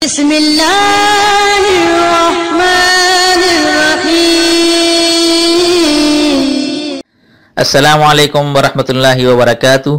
بسم اللہ الرحمن الرحیم۔ السلام علیکم ورحمۃ اللہ وبرکاتہ۔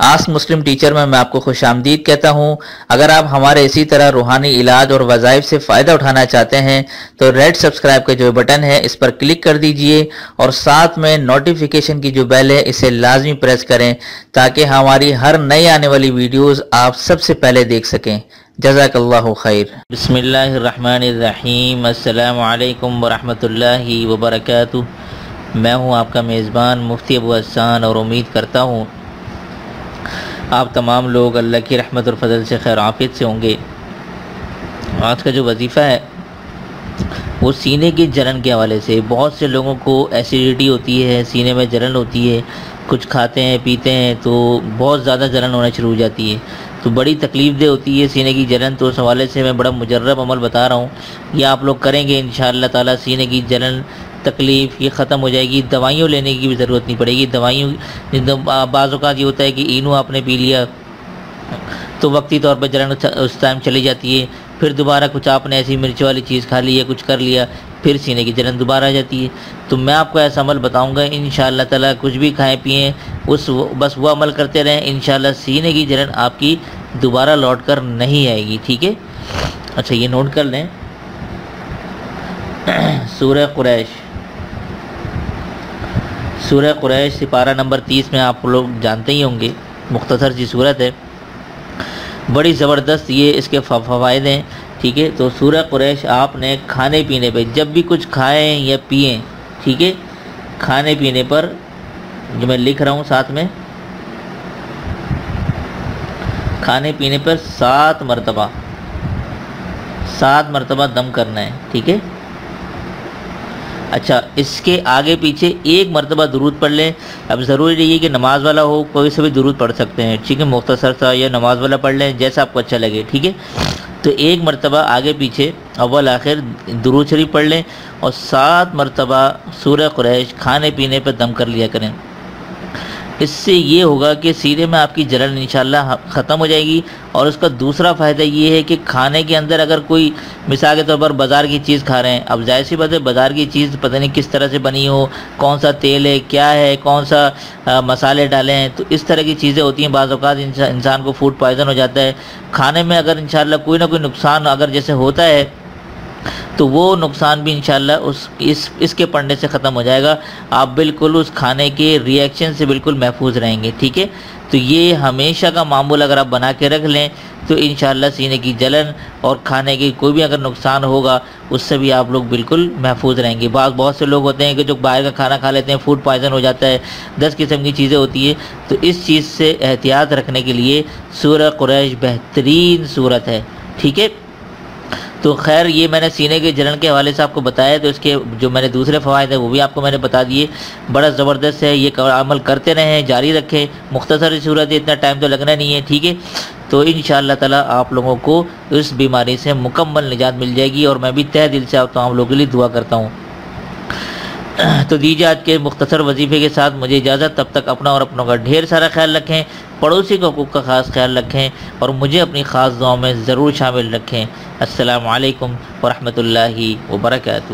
آسک مسلم ٹیچر میں آپ کو خوش آمدید کہتا ہوں۔ اگر آپ ہمارے اسی طرح روحانی علاج اور وظائف سے فائدہ اٹھانا چاہتے ہیں تو ریڈ سبسکرائب کا جو بٹن ہے اس پر کلک کر دیجئے اور ساتھ میں نوٹیفیکیشن کی جو بیل ہے اسے لازمی پریس کریں تاکہ ہماری ہر نئی آنے والی ویڈیوز آپ سب سے پہلے دیکھ سکیں۔ جزاک اللہ خیر۔ بسم اللہ الرحمن الرحیم۔ السلام علیکم ورحمۃ اللہ وبرکاتہ۔ میں ہوں آپ کا میزبان مفتی ابو حسان اور امید کرتا ہوں آپ تمام لوگ اللہ کی رحمت اور فضل سے خیر عافیت سے ہوں گے۔ آج کا جو وظیفہ ہے وہ سینے کی جلن کے حوالے سے، بہت سے لوگوں کو ایسیڈیٹی ہوتی ہے، سینے میں جلن ہوتی ہے، کچھ کھاتے ہیں پیتے ہیں تو بہت زیادہ جلن ہونا شروع ہو جاتی ہے، تو بڑی تکلیف دہ ہوتی ہے سینے کی جلن۔ تو اس حوالے سے میں بڑا مجرب عمل بتا رہا ہوں، یہ آپ لوگ کریں گے انشاءاللہ تعالی سینے کی جلن تکلیف یہ ختم ہو جائے گی۔ دوائیوں لینے کی بھی ضرورت نہیں پڑے گی۔ دوائیوں بعض اوقات یہ ہوتا ہے کہ اینو آپ نے پی لیا تو وقتی طور پہ جلن اس ٹائم چلی جاتی ہے، پھر دوبارہ کچھ آپ نے ایسی مرچ والی چیز کھا لی ہے، کچھ کر لیا، پھر سینے کی جلن دوبارہ آ جاتی ہے۔ تو میں آپ کو ایسا عمل بتاؤں گا انشاءاللہ تعالی، کچھ بھی کھائیں پئیں بس وہ عمل کرتے رہیں، انشاءاللہ سینے کی جلن آپ کی دوبارہ لوٹ کر نہیں آئے گی، ٹھیک ہے؟ اچھا یہ نوٹ کر لیں، سورہ قریش سپارہ نمبر 30 میں آپ لوگ جانتے ہی ہوں گے، مختصر سی صورت ہے، بڑی زبردست یہ اس کے فوائد ہیں، ٹھیک ہے؟ تو سورہ قریش آپ نے کھانے پینے پہ جب بھی کچھ کھائیں یا پئیں، ٹھیک ہے، کھانے پینے پر جو میں لکھ رہا ہوں ساتھ میں، کھانے پینے پر 7 مرتبہ دم کرنا ہے، ٹھیک ہے؟ اچھا اس کے آگے پیچھے 1 مرتبہ درود پڑھ لیں۔ اب ضروری نہیں ہے کہ نماز والا ہو، کوئی سے بھی درود پڑھ سکتے ہیں، ٹھیک ہے؟ مختصر سا یا نماز والا پڑھ لیں جیسا آپ کو اچھا لگے، ٹھیک ہے؟ تو 1 مرتبہ آگے پیچھے اول آخر درود شریف پڑھ لیں اور 7 مرتبہ سورہ قریش کھانے پینے پہ دم کر لیا کریں۔ اس سے یہ ہوگا کہ سینے میں آپ کی جلن انشاءاللہ ختم ہو جائے گی۔ اور اس کا دوسرا فائدہ یہ ہے کہ کھانے کے اندر اگر کوئی مثال کے طور پر بازار کی چیز کھا رہے ہیں، اب ظاہر سی بات ہے بازار کی چیز پتہ نہیں کس طرح سے بنی ہو، کون سا تیل ہے، کیا ہے، کون سا مسالے ڈالے ہیں، تو اس طرح کی چیزیں ہوتی ہیں، بعض اوقات انسان کو فوڈ پوائزن ہو جاتا ہے۔ کھانے میں اگر انشاءاللہ کوئی نہ کوئی نقصان اگر جیسے ہوتا ہے تو وہ نقصان بھی انشاءاللہ اس کے پڑھنے سے ختم ہو جائے گا۔ آپ بالکل اس کھانے کے ری ایکشن سے بالکل محفوظ رہیں گے، ٹھیک ہے؟ تو یہ ہمیشہ کا معمول اگر آپ بنا کے رکھ لیں تو انشاءاللہ سینے کی جلن اور کھانے کی کوئی بھی اگر نقصان ہوگا اس سے بھی آپ لوگ بالکل محفوظ رہیں گے۔ بہت سے لوگ ہوتے ہیں کہ جو باہر کا کھانا کھا لیتے ہیں، فوڈ پوائزن ہو جاتا ہے، 10 قسم کی چیزیں ہوتی ہیں، تو اس چیز سے احتیاط رکھنے کے لیے سورہ قریش بہترین صورت ہے، ٹھیک ہے؟ تو خیر یہ میں نے سینے کے جلن کے حوالے سے آپ کو بتایا، تو اس کے جو میں نے دوسرے فوائد ہیں وہ بھی آپ کو میں نے بتا دیے، بڑا زبردست ہے، یہ عمل کرتے رہیں، جاری رکھیں، مختصر صورت ہے، اتنا ٹائم تو لگنا نہیں ہے، ٹھیک ہے؟ تو انشاءاللہ تعالی آپ لوگوں کو اس بیماری سے مکمل نجات مل جائے گی، اور میں بھی تہ دل سے آپ تمام لوگوں کے لیے دعا کرتا ہوں۔ تو دیجیے آج کے مختصر وظیفے کے ساتھ مجھے اجازت، تب تک اپنا اور اپنوں کا ڈھیر سارا خیال رکھیں، پڑوسی کے حقوق کا خاص خیال رکھیں، اور مجھے اپنی خاص دعاؤں میں ضرور شامل رکھیں۔ السلام علیکم ورحمۃ اللہ وبرکاتہ۔